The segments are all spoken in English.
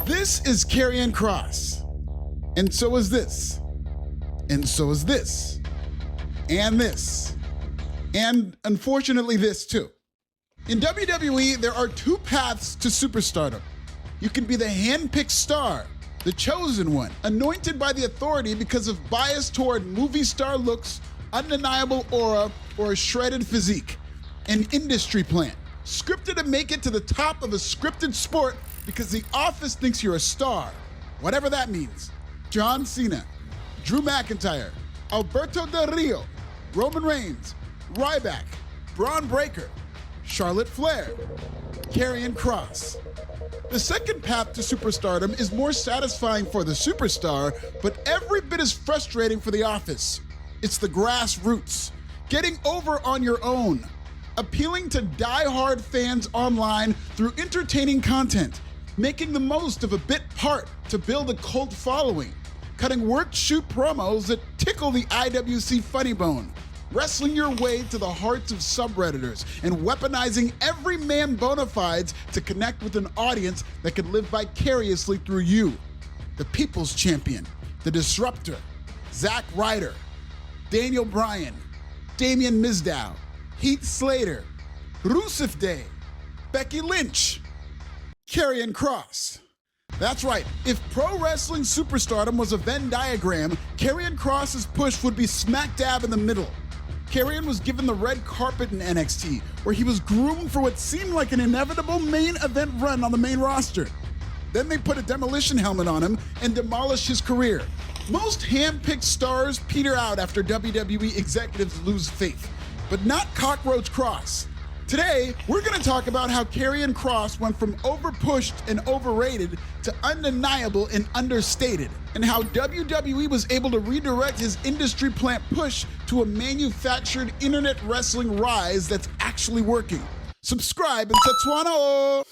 This is Karrion Kross. And so is this. And so is this. And this. And unfortunately this too. In WWE, there are two paths to superstardom. You can be the hand-picked star, the chosen one, anointed by the authority because of bias toward movie star looks, undeniable aura, or a shredded physique. An industry plant, scripted to make it to the top of a scripted sport because the office thinks you're a star, whatever that means. John Cena, Drew McIntyre, Alberto Del Rio, Roman Reigns, Ryback, Braun Breaker, Charlotte Flair, Karrion Kross. The second path to superstardom is more satisfying for the superstar, but every bit as frustrating for the office. It's the grassroots, getting over on your own, appealing to die-hard fans online through entertaining content, making the most of a bit part to build a cult following, cutting work-shoot promos that tickle the IWC funny bone, wrestling your way to the hearts of subredditors, and weaponizing every man bona fides to connect with an audience that can live vicariously through you. The People's Champion, the Disruptor, Zack Ryder, Daniel Bryan, Damian Mizdow, Heath Slater, Rusev Day, Becky Lynch, Karrion Kross. That's right, if pro wrestling superstardom was a Venn diagram, Karrion Kross's push would be smack dab in the middle. Karrion was given the red carpet in NXT, where he was groomed for what seemed like an inevitable main event run on the main roster. Then they put a demolition helmet on him and demolished his career. Most hand-picked stars peter out after WWE executives lose faith, but not Cockroach Kross. Today, we're going to talk about how Karrion Kross went from overpushed and overrated to undeniable and understated, and how WWE was able to redirect his industry plant push to a manufactured internet wrestling rise that's actually working. Subscribe and Setsuano!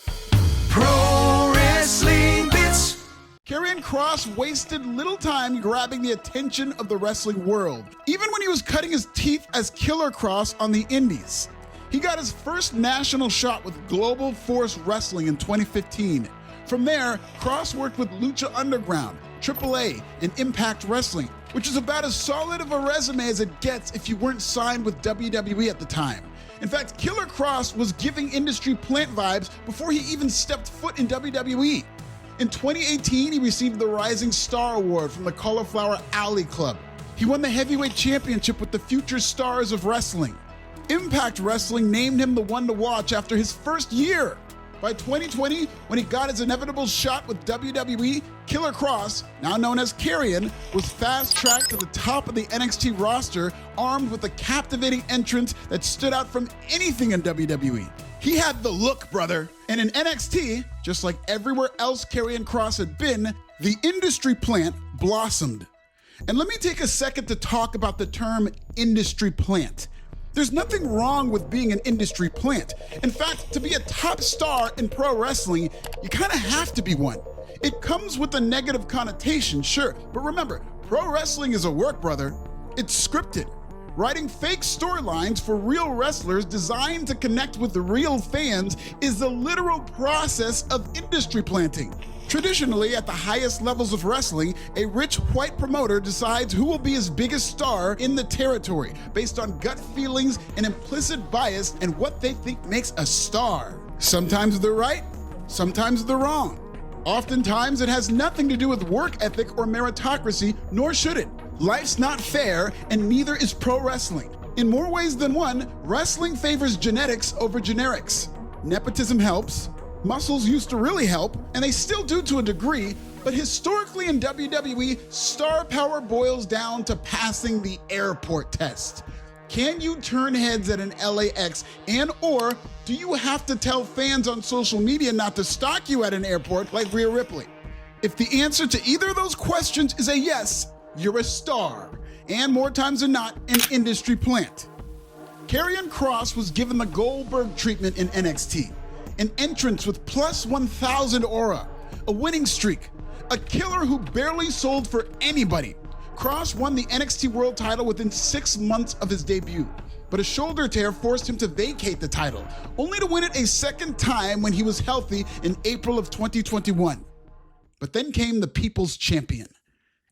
Pro Wrestling Bits. Karrion Kross wasted little time grabbing the attention of the wrestling world, even when he was cutting his teeth as Killer Kross on the indies. He got his first national shot with Global Force Wrestling in 2015. From there, Kross worked with Lucha Underground, AAA, and Impact Wrestling, which is about as solid of a resume as it gets if you weren't signed with WWE at the time. In fact, Killer Kross was giving industry plant vibes before he even stepped foot in WWE. In 2018, he received the Rising Star Award from the Cauliflower Alley Club. He won the Heavyweight Championship with the Future Stars of Wrestling. Impact Wrestling named him the one to watch after his first year. By 2020, when he got his inevitable shot with WWE, Killer Kross, now known as Karrion, was fast-tracked to the top of the NXT roster, armed with a captivating entrance that stood out from anything in WWE. He had the look, brother. And in NXT, just like everywhere else Karrion Kross had been, the industry plant blossomed. And let me take a second to talk about the term industry plant. There's nothing wrong with being an industry plant. In fact, to be a top star in pro wrestling, you kind of have to be one. It comes with a negative connotation, sure, but remember, pro wrestling is a work, brother. It's scripted. Writing fake storylines for real wrestlers designed to connect with the real fans is the literal process of industry planting. Traditionally, at the highest levels of wrestling, a rich white promoter decides who will be his biggest star in the territory based on gut feelings and implicit bias and what they think makes a star. Sometimes they're right, sometimes they're wrong. Oftentimes, it has nothing to do with work ethic or meritocracy, nor should it. Life's not fair, and neither is pro wrestling. In more ways than one, wrestling favors genetics over generics. Nepotism helps. Muscles used to really help, and they still do to a degree, but historically in WWE, star power boils down to passing the airport test. Can you turn heads at an LAX, and/or do you have to tell fans on social media not to stalk you at an airport like Rhea Ripley? If the answer to either of those questions is a yes, you're a star, and more times than not, an industry plant. Karrion Kross was given the Goldberg treatment in NXT. An entrance with plus 1,000 aura, a winning streak, a killer who barely sold for anybody. Kross won the NXT World title within 6 months of his debut, but a shoulder tear forced him to vacate the title, only to win it a second time when he was healthy in April of 2021. But then came the people's champion.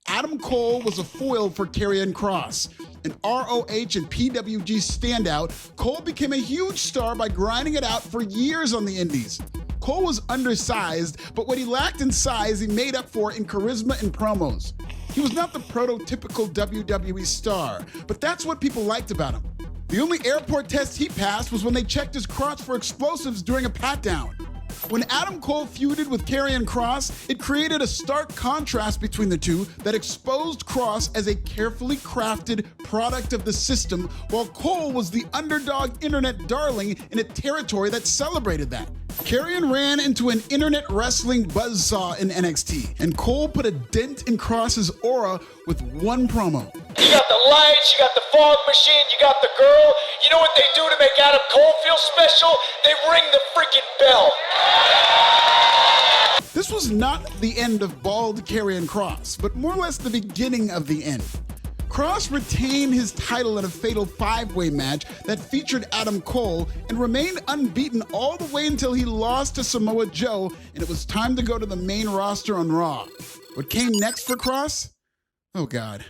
Adam Cole was a foil for Karrion Kross. An ROH and PWG standout, Cole became a huge star by grinding it out for years on the indies. Cole was undersized, but what he lacked in size, he made up for in charisma and promos. He was not the prototypical WWE star, but that's what people liked about him. The only airport test he passed was when they checked his crotch for explosives during a pat-down. When Adam Cole feuded with Karrion Kross, it created a stark contrast between the two that exposed Kross as a carefully crafted product of the system, while Cole was the underdog internet darling in a territory that celebrated that. Karrion ran into an internet wrestling buzzsaw in NXT, and Cole put a dent in Kross's aura with one promo. You got the lights, you got the fog machine, you got the girl. You know what they do to make Adam Cole feel special? They ring the freaking bell. This was not the end of bald Karrion Kross, but more or less the beginning of the end. Kross retained his title in a fatal 5-way match that featured Adam Cole and remained unbeaten all the way until he lost to Samoa Joe, and it was time to go to the main roster on Raw. What came next for Kross? Oh God.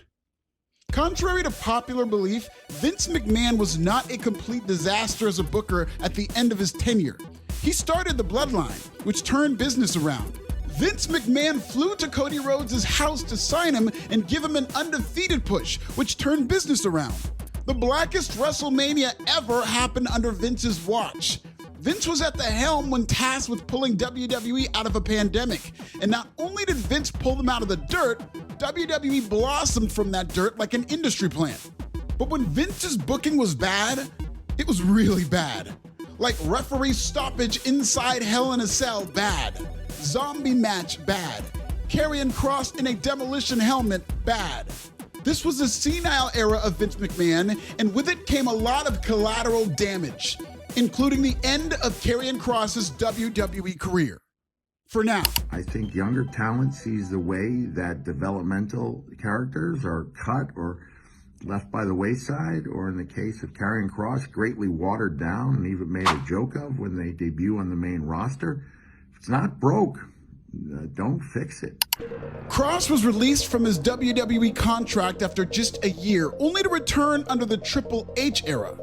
Contrary to popular belief, Vince McMahon was not a complete disaster as a booker at the end of his tenure. He started the Bloodline, which turned business around. Vince McMahon flew to Cody Rhodes' house to sign him and give him an undefeated push, which turned business around. The blackest WrestleMania ever happened under Vince's watch. Vince was at the helm when tasked with pulling WWE out of a pandemic. And not only did Vince pull them out of the dirt, WWE blossomed from that dirt like an industry plant. But when Vince's booking was bad, it was really bad. Like referee stoppage inside Hell in a Cell, bad. Zombie match, bad. Karrion Kross in a demolition helmet, bad. This was the senile era of Vince McMahon, and with it came a lot of collateral damage, including the end of Karrion Kross's WWE career. For now. I think younger talent sees the way that developmental characters are cut or left by the wayside, or in the case of Karrion Kross, greatly watered down and even made a joke of when they debut on the main roster. If it's not broke, don't fix it. Kross was released from his WWE contract after just a year, only to return under the Triple H era.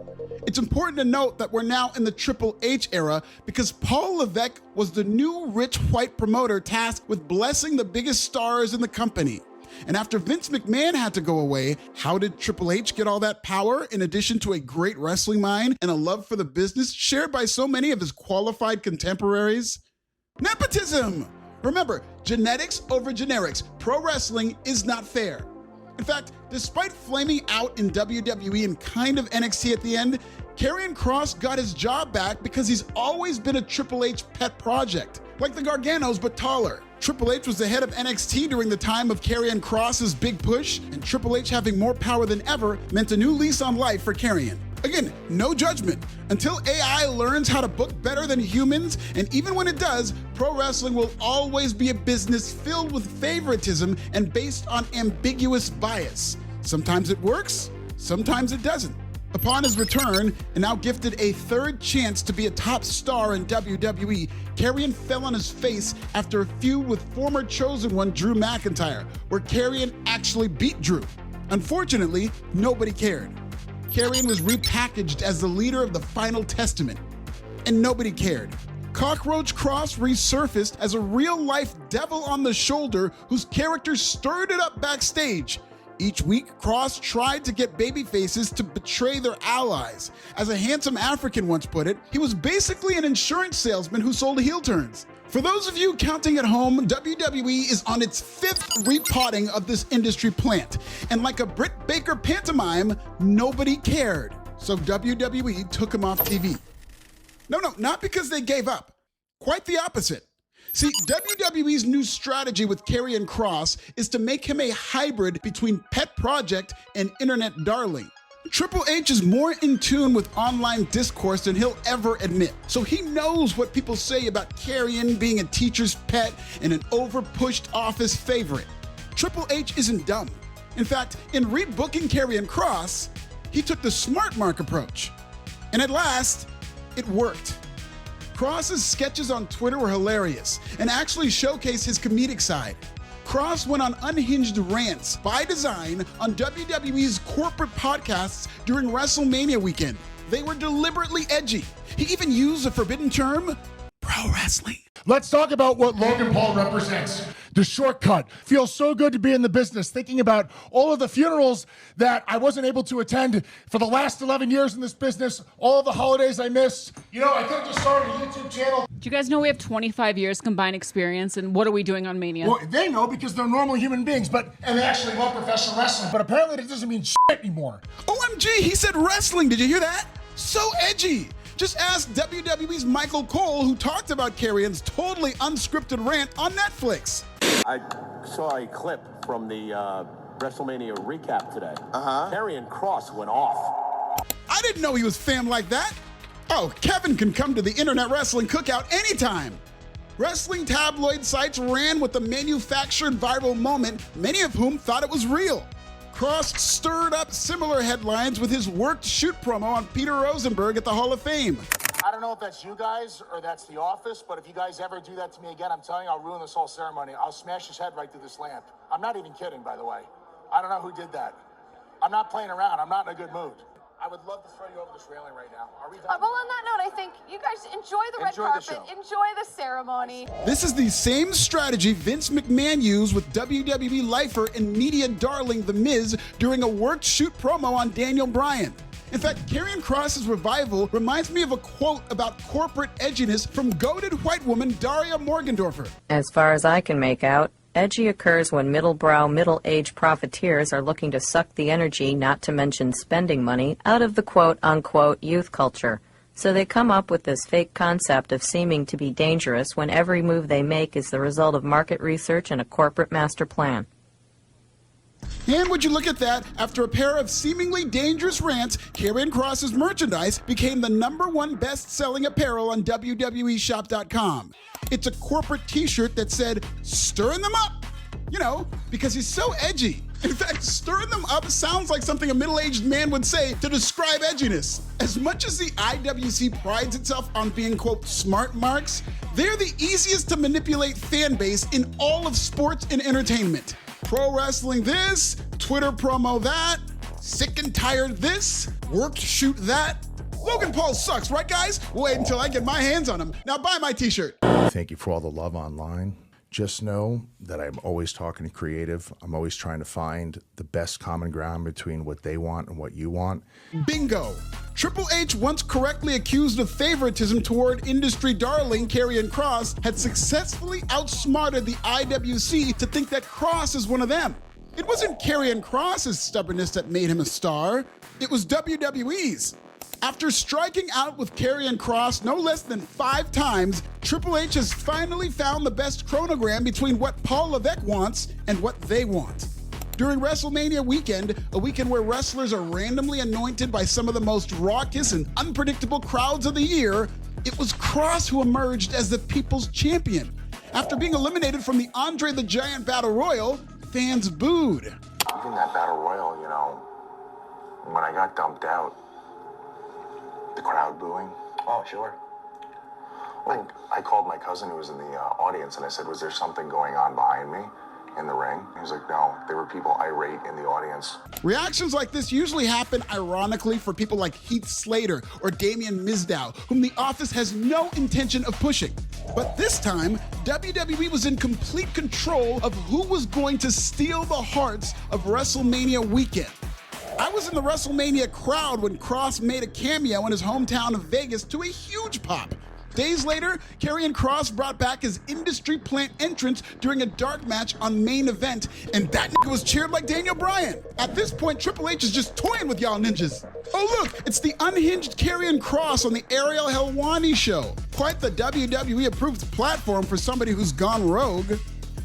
It's important to note that we're now in the Triple H era because Paul Levesque was the new rich white promoter tasked with blessing the biggest stars in the company. And after Vince McMahon had to go away, how did Triple H get all that power in addition to a great wrestling mind and a love for the business shared by so many of his qualified contemporaries? Nepotism! Remember, genetics over generics. Pro wrestling is not fair. In fact, despite flaming out in WWE and kind of NXT at the end, Karrion Kross got his job back because he's always been a Triple H pet project, like the Garganos but taller. Triple H was the head of NXT during the time of Karrion Kross's big push, and Triple H having more power than ever meant a new lease on life for Karrion. Again, no judgment. Until AI learns how to book better than humans, and even when it does, pro wrestling will always be a business filled with favoritism and based on ambiguous bias. Sometimes it works, sometimes it doesn't. Upon his return, and now gifted a third chance to be a top star in WWE, Karrion fell on his face after a feud with former Chosen One Drew McIntyre, where Karrion actually beat Drew. Unfortunately, nobody cared. Karrion was repackaged as the leader of the Final Testament, and nobody cared. Cockroach Kross resurfaced as a real-life devil on the shoulder whose character stirred it up backstage. Each week, Kross tried to get babyfaces to betray their allies. As a handsome African once put it, he was basically an insurance salesman who sold heel turns. For those of you counting at home, WWE is on its 5th repotting of this industry plant. And like a Britt Baker pantomime, nobody cared. So WWE took him off TV. No, not because they gave up. Quite the opposite. See, WWE's new strategy with Karrion Kross is to make him a hybrid between pet project and internet darling. Triple H is more in tune with online discourse than he'll ever admit, so he knows what people say about Karrion being a teacher's pet and an over-pushed office favorite. Triple H isn't dumb. In fact, in rebooking Karrion Kross, he took the smart mark approach. And at last, it worked. Kross's sketches on Twitter were hilarious and actually showcase his comedic side. Kross went on unhinged rants by design on WWE's corporate podcasts during WrestleMania weekend. They were deliberately edgy. He even used the forbidden term, pro wrestling. Let's talk about what Logan Paul represents. The shortcut. Feels so good to be in the business, thinking about all of the funerals that I wasn't able to attend for the last 11 years in this business, all of the holidays I missed. You know, I could have just started a YouTube channel. Do you guys know we have 25 years combined experience, and what are we doing on Mania? Well, they know because they're normal human beings, and they actually love professional wrestling, but apparently that doesn't mean shit anymore. OMG, he said wrestling. Did you hear that? So edgy. Just ask WWE's Michael Cole, who talked about Karrion's totally unscripted rant on Netflix. I saw a clip from the WrestleMania recap today. Karrion Kross went off. I didn't know he was fam like that. Oh, Kevin can come to the Internet Wrestling Cookout anytime. Wrestling tabloid sites ran with the manufactured viral moment, many of whom thought it was real. Kross stirred up similar headlines with his worked shoot promo on Peter Rosenberg at the Hall of Fame. I don't know if that's you guys or that's the office, but if you guys ever do that to me again, I'm telling you, I'll ruin this whole ceremony. I'll smash his head right through this lamp. I'm not even kidding, by the way. I don't know who did that. I'm not playing around. I'm not in a good mood. I would love to throw you over this railing right now. Are we done? Well, on that note, I think you guys enjoy the red carpet, enjoy the ceremony. This is the same strategy Vince McMahon used with WWE lifer and media darling The Miz during a worked shoot promo on Daniel Bryan. In fact, Karrion Kross's revival reminds me of a quote about corporate edginess from goated white woman Daria Morgendorffer. As far as I can make out, edgy occurs when middle-brow, middle-aged profiteers are looking to suck the energy, not to mention spending money, out of the quote-unquote youth culture. So they come up with this fake concept of seeming to be dangerous when every move they make is the result of market research and a corporate master plan. And would you look at that, after a pair of seemingly dangerous rants, Karrion Kross's merchandise became the #1 best-selling apparel on WWEshop.com. It's a corporate t-shirt that said, stirring them up, you know, because he's so edgy. In fact, stirring them up sounds like something a middle-aged man would say to describe edginess. As much as the IWC prides itself on being, quote, smart marks, they're the easiest to manipulate fan base in all of sports and entertainment. Pro wrestling this, Twitter promo that, sick and tired this, worked shoot that. Logan Paul sucks, right guys? Wait until I get my hands on him. Now buy my t-shirt. Thank you for all the love online. Just know that I'm always talking to creative. I'm always trying to find the best common ground between what they want and what you want. Bingo. Triple H, once correctly accused of favoritism toward industry darling Karrion Kross, had successfully outsmarted the IWC to think that Kross is one of them. It wasn't Karrion Kross's stubbornness that made him a star. It was WWE's. After striking out with Karrion Kross no less than 5 times, Triple H has finally found the best chronogram between what Paul Levesque wants and what they want. During WrestleMania weekend, a weekend where wrestlers are randomly anointed by some of the most raucous and unpredictable crowds of the year, it was Kross who emerged as the People's Champion. After being eliminated from the Andre the Giant Battle Royal, fans booed. Even that Battle Royal, you know, when I got dumped out, the crowd booing. Oh, sure. I called my cousin who was in the audience and I said, was there something going on behind me in the ring? He was like, no, there were people irate in the audience. Reactions like this usually happen ironically for people like Heath Slater or Damien Mizdow, whom the office has no intention of pushing. But this time, WWE was in complete control of who was going to steal the hearts of WrestleMania weekend. I was in the WrestleMania crowd when Kross made a cameo in his hometown of Vegas to a huge pop. Days later, Karrion Kross brought back his industry plant entrance during a dark match on Main Event, and that nigga was cheered like Daniel Bryan. At this point, Triple H is just toying with y'all ninjas. Oh look, it's the unhinged Karrion Kross on the Ariel Helwani show. Quite the WWE-approved platform for somebody who's gone rogue.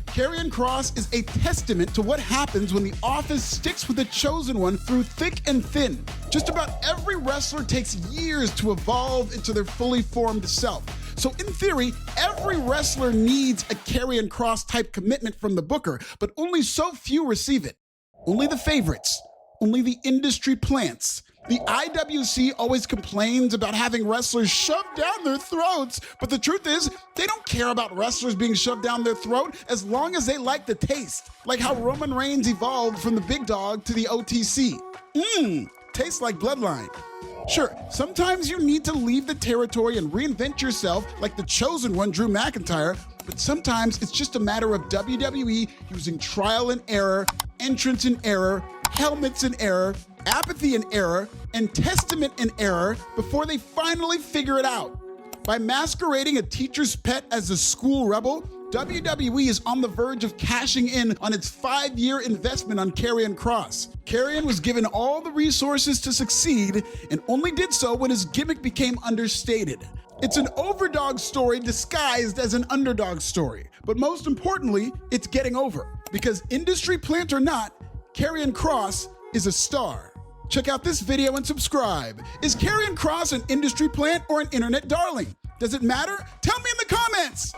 Karrion Kross is a testament to what happens when the office sticks with the chosen one through thick and thin. Just about every wrestler takes years to evolve into their fully formed self. So in theory, every wrestler needs a Karrion Kross type commitment from the booker, but only so few receive it. Only the favorites, only the industry plants, The IWC always complains about having wrestlers shoved down their throats, but the truth is, they don't care about wrestlers being shoved down their throat as long as they like the taste. Like how Roman Reigns evolved from the big dog to the OTC. Tastes like bloodline. Sure, sometimes you need to leave the territory and reinvent yourself like the chosen one, Drew McIntyre, but sometimes it's just a matter of WWE using trial and error, entrance and error, helmets and error, apathy and error, and testament and error before they finally figure it out. By masquerading a teacher's pet as a school rebel, WWE is on the verge of cashing in on its 5-year investment on Karrion Kross. Karrion was given all the resources to succeed and only did so when his gimmick became understated. It's an overdog story disguised as an underdog story. But most importantly, it's getting over. Because industry plant or not, Karrion Kross is a star. Check out this video and subscribe. Is Karrion Kross an industry plant or an internet darling? Does it matter? Tell me in the comments!